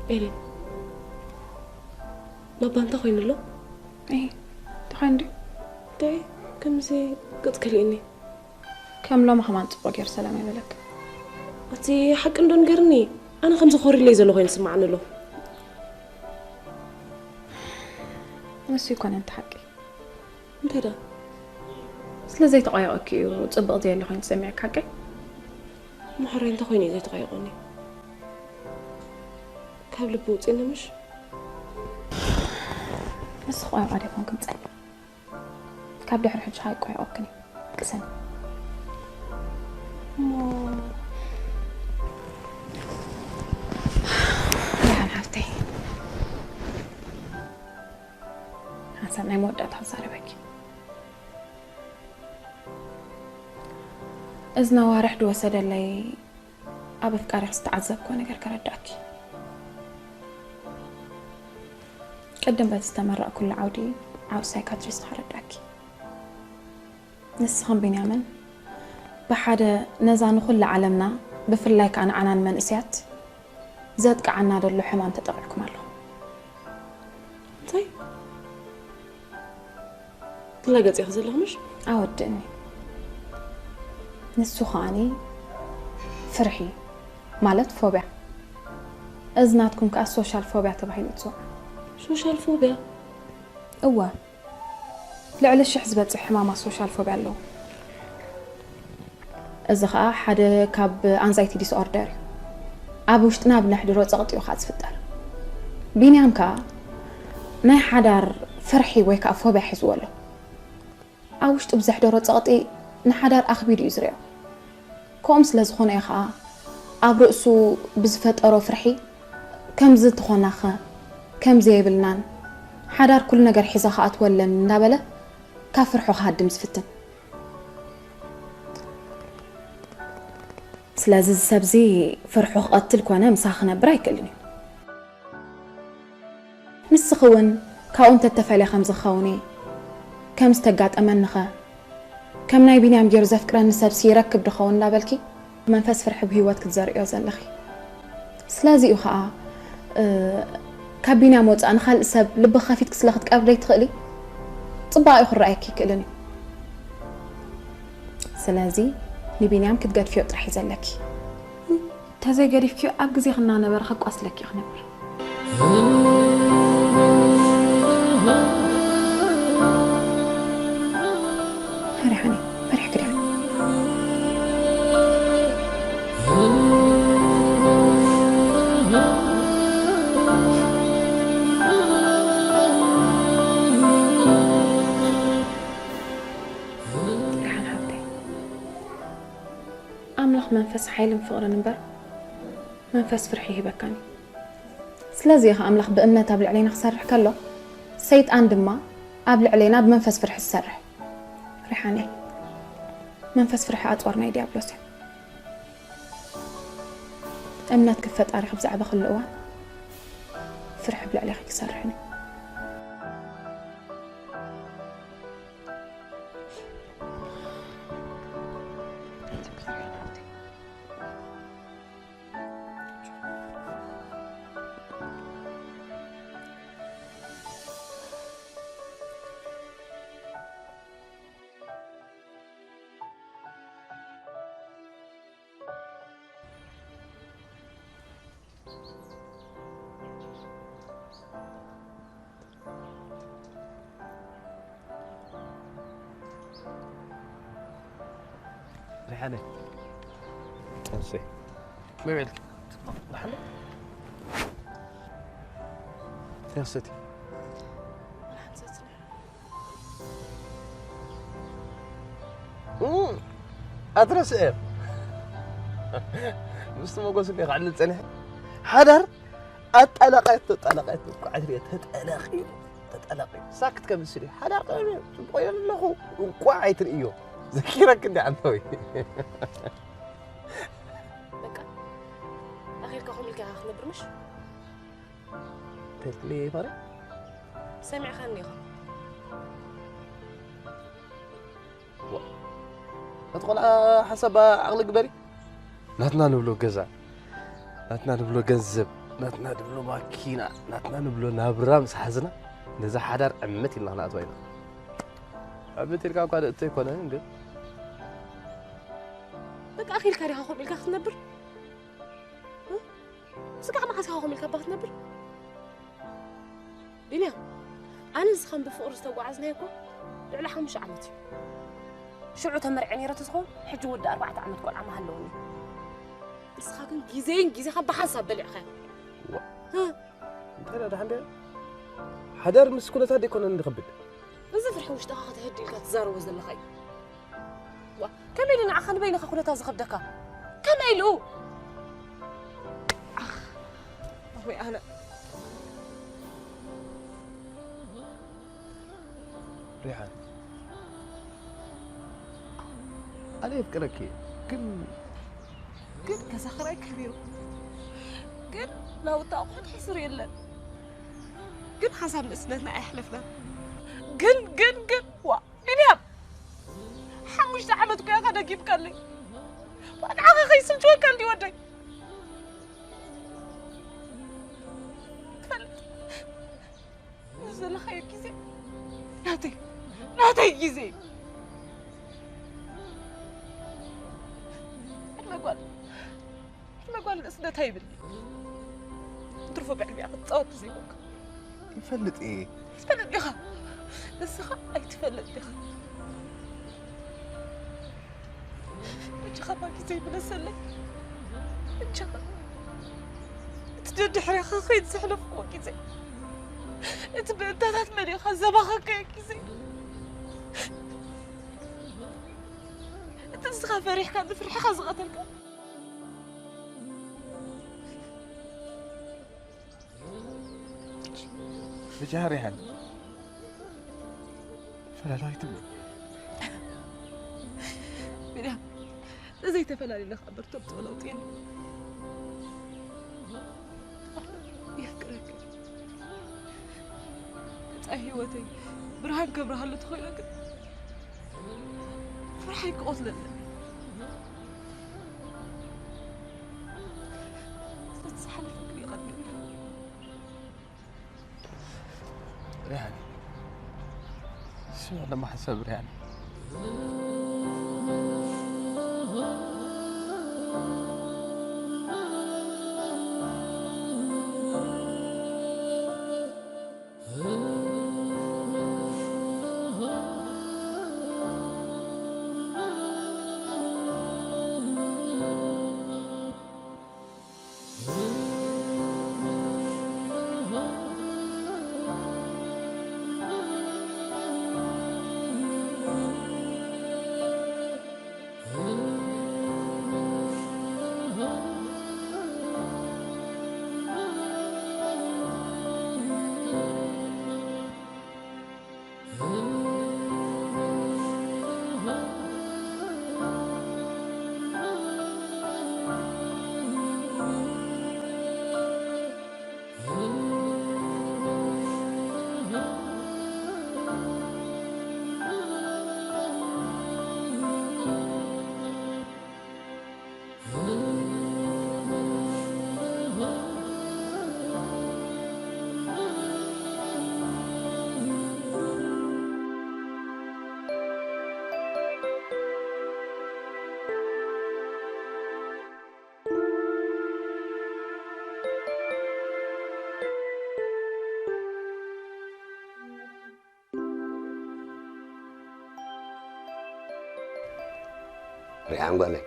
إيلين بابا أنت خوين له؟ إيه تخين دي طيب كم زي قد كليني كم لو ما خمان تبغى غير سلام يبلك أتي حق إندون قرني أنا خمسة خوري اللي زلوا خوين سمعنا له بس يكون أنت حقي أنت ده سلازي تغيرك وتبغى ديال اللي خوين تسمعك حقي محرين أنت خويني زي تغيروني كابل بوت إنه مش بس خويا عليكم كنت سأل كابل حر حج هاي كوي أوكني كسن يا نحفتي حسن ناي مودة تحصاري بك إذن وارح دو وسد اللي أبى فكاري استعذب كوني غير كرداكي قدم بتستمر كل عودي عاو سايكاتريست حرداكي نسخن بنيامن بحدا نزان كل عالمنا بفرلاي كان عنان منسيات زاد قعنا دلو حمان تطبعكم الله طيب تلاقيت يخزل لهمش أودني نسو خاني فرحي مالت فوبيا إذناتكم كالسوشيال فوبيا تبعي تسوع سوشيال فوبيا أوه لعلش حزبت حمامة سوشيال فوبيا له إذا خا حدا كاب أنزايتي ديس أوردر أبو شتنا بنحضرو تغطيو خاص فدار بينيام كا ناي حدار فرحي ويكا فوبيا حزوله أو شت بزحضرو تغطي نحدار أخبير يزريو كوم سلازخون إيخا أب رأسو بزفترو فرحي كم زد خوناخا كم زي بلنان حدار كل نجار حيزا خاط ولا من دابله كافرحو خادم زفتن سلازي السبزي فرحو قتل كوانا مساخنا برايكلني مسخون كاون تتفعلي خمس خوني كم استقات أمنخا كم ناي بيني عم جير زفكران السبسي يركب دخون لا بلكي منفس فرح بهيوات كتزارقيو زلخي سلازي وخا كابينا موت أنا خال سب لب خافيت كسلخت قبل تخلي طباعي أخر رأيك يكلني سلازي نبيني عم كتقاد فيو طرح يزلكي تازي قادي فيو أبقزي خلنا نبر خاكو أصلك يا خنبر فرحاني فرح كده منفس حيل فقرا نبر منفس فرحي هبكاني سلازي ها أملخ بأمنا تابل علينا خسرح كله سيد أندما قابل علينا بمنفس فرح السرح ريحاني منفس فرح أطورنا يدي أبلوسي أمنا تكفت أريخ بزعبة خلقوان فرح بلا عليك يسرحني ريحانة تنسي ما يعلك ريحانة تنسيتي أدرس إيه مستمع قوس اللي قاعد نتسنح حدر أتألقيت قاعد تتألقي ساكت كم سري حدر تبغى له وقاعد تريو ذكرك إني عنوي بقى أخير كأخوم لك أخ نبرمش تلي فاري سامع خاني خا أدخل حسب عقل قبري ناتنا نبلو جزع ناتنا نبلو جذب ناتنا دبلو ماكينة ناتنا نبلو نابرا مس حزنا نزا حدار عمتي الله لا أتوينا عمتي لك قاعد أتيكونا نقول لك أخي الكاري هاخم لك أخذ نبر سكع ما حس هاخم لك أبغى نبر بيني أنا زخم بفقر استوعزنا يكون على 5 عامتي شعو تمرعني رتسخون حج ود 4 عامات قول عم هلوني بس خاكن جيزين خب بحسب بلع خير ها انت ده عندي حدار مسكونة هذه كنا نخبط بس فرح وش تاخذ هدي لك تزاروز اللي خي كميلنا عخن بينك اخونا تازخب دكا كميلو أخوي أنا ريحان أنا يفكرك كل كسخرك كبير كل لو تأخذ حسر يلا كل حسب مسنتنا أحلفنا قل وا نياب حمش تعمدك يا غدا كيف قال لي وانا اخي سمت وين كان لي ودي تفلت نزل خير كيزي ناتي كيزي ما قال الاسنة تايبني ترفع بعلمي اخذ تصوت زي بوك يفلت ايه؟ تفلت لي خا بس خا اي تفلت لي خا انت خباكي زي من السلة انت خا تجد حري خاخي تسحلف وكي زي انت بنتات مني خا زباخا كي زي انت تسخى فريح كان فريح خازغتك بجاه ريحان فلا لا يتم بلا زي تفلالي اللي خبرته بتولوطين يفكرك تأهيوتي برهان كبرها اللي تخيلك فرحيك قتل تتسحل فكري قدمي ريحان شو هذا ما حسب ريحان ريحان قال لي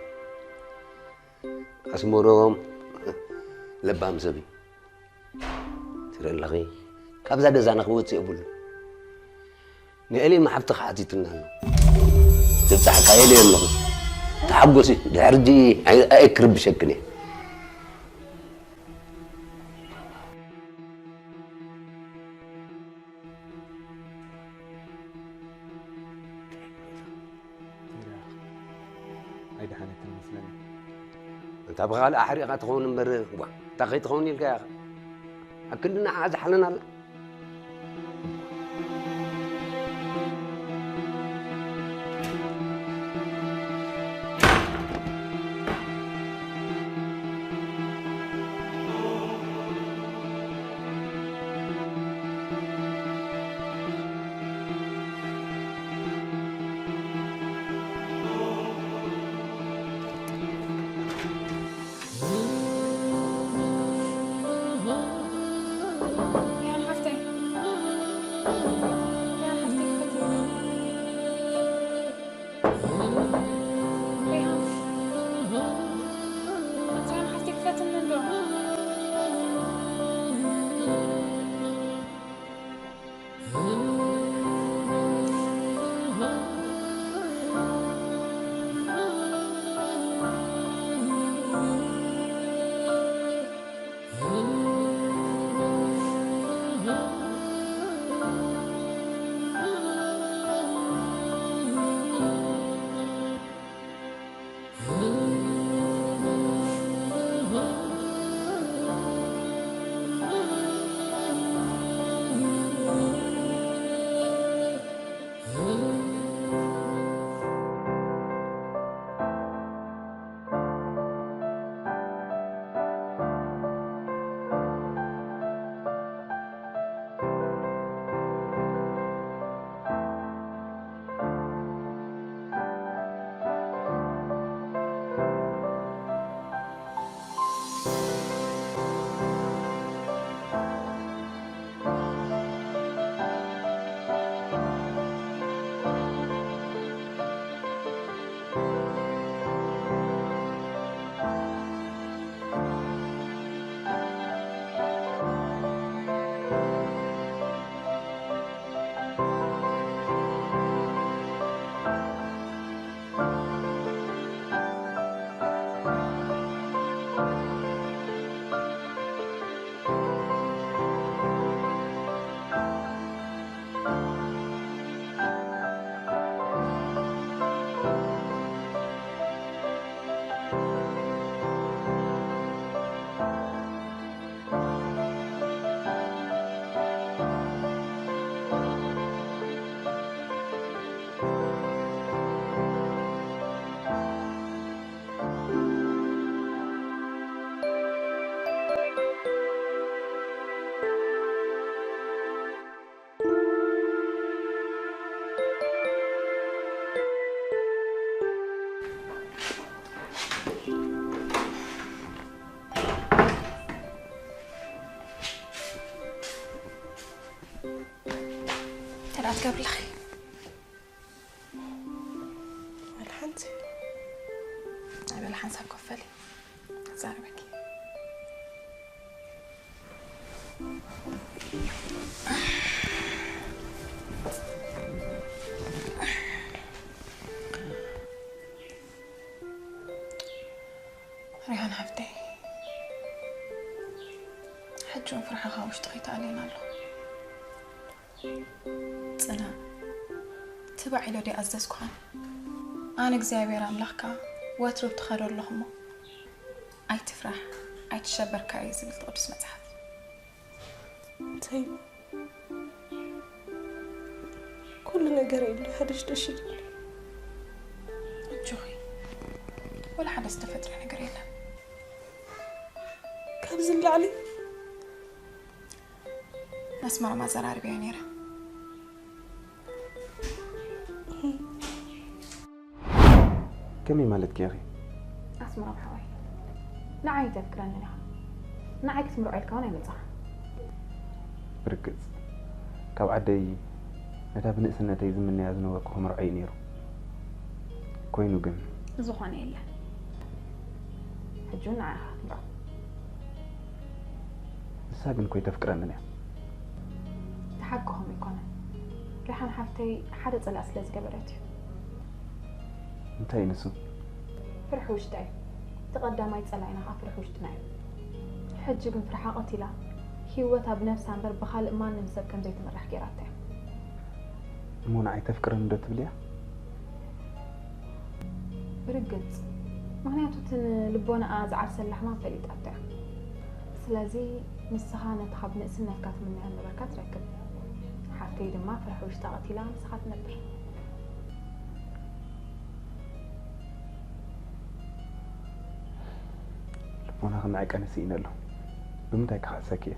أسمورهم لبام سبي ترى اللغي كابزا جزانا خوتي أقول نقلي ما حبت خاتيتنا تفتح كايلي اللغي تحبسي دارجي أكرب بشكله هيدا حالة المسلمة أنت أبغى على أحرقة تخون مر تخيط خوني الكاغ أكلنا عايز حلنا قبل أخي الحنتي أبي الحنسة كفلي زاربك ريحان حفتي حجون فرحة وش تخيت علينا له صنا تبعي لو دي أزدسكوان أنا እግዚአብሔር أملاكا واترب تخرر لهم أي تفرح أي تشبر كايز بالقدس متحف طيب كل نجار اللي هدش تشيل جوي ولا حدا استفدت من نجارينا كابز اللي علي نسمع ما زرار بيانيرا كمي مالتك يا أخي؟ أسمع بحوي نعي تفكرني لها نعي كتمرق الكون يمزح بركز كاب عدي نتا بنقسنا تيزم من يازنو وكهم رأي نيرو كوينو جن زخوان إلا حجون نعيها بقى ساقن كوي تفكرني لها تحقهم يكونن ريحان حفتي حدث الأسلاز قبلتي انتهي نسو فرح وجدي تقدم يتصلعنا فرح وجدنا حج بن فرحة قتيلة هيوتها بنفسها بر بخال ما نمسك كم زي تمرح كيراته مو نعي تفكرن دو تبليها برقت مهنياتو تن لبونا أزعر سلح ما فليت أبتع سلازي مسخانة تخب نقسنا فكات مني أنا بركات ركب حتى إذا ما فرح وجدي قتيلة مسخات نبر وانا خنعك أنا سينا له بمتى كحسكيه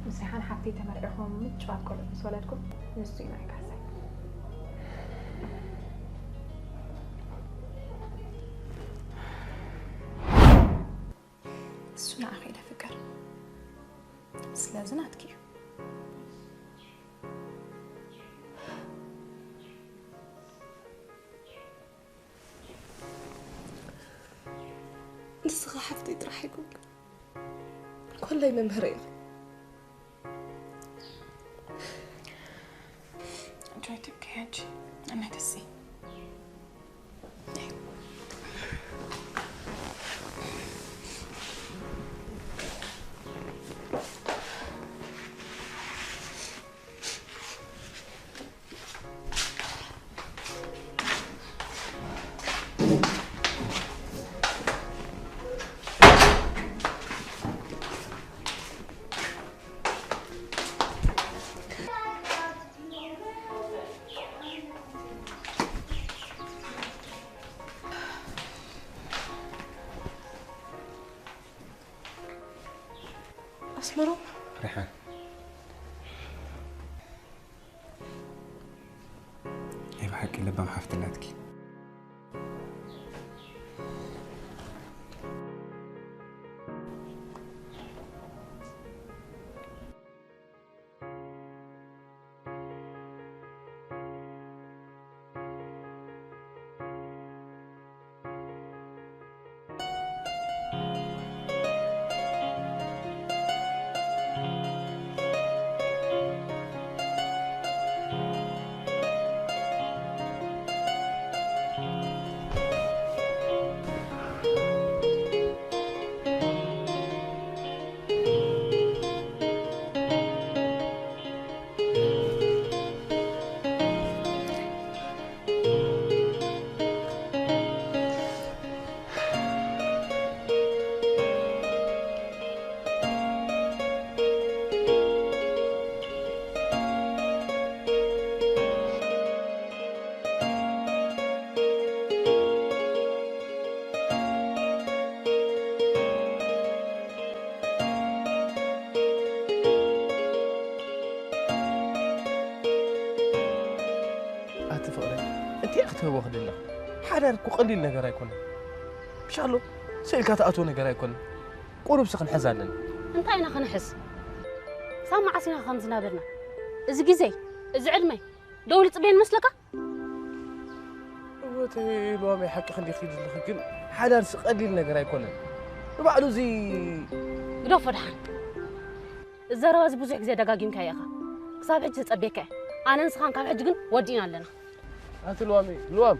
مسيحان حتى تمرقهم متشوات كل سولدكم نسوي معك حسك السنة أخي لفكر بس لازم أتكي لسه حفتي يضحكوك كل يوم مهرية جاي تبكي هاجي أنا تسي أسمرو ريحان ايه بحكي لبا محفتلاتك انت اختها واخد الله حدارك وقليل نجار يكون ان شاء الله سيلك تاتو نجار يكون قرب سخن حزانن انت اينا خنحس سامع عسينا خمس نابرنا اذا جزي زعلمي دولة صبيان مسلكة وتي لوامي حكي خلي خيد لكن حدا قليل نجار يكون بعده زي دو فرحان الزرواز بوزع زي دقاقيم كايخا صاب حج تصبيك انا نسخان كاب حج كن ودينا لنا هات الوامي الوام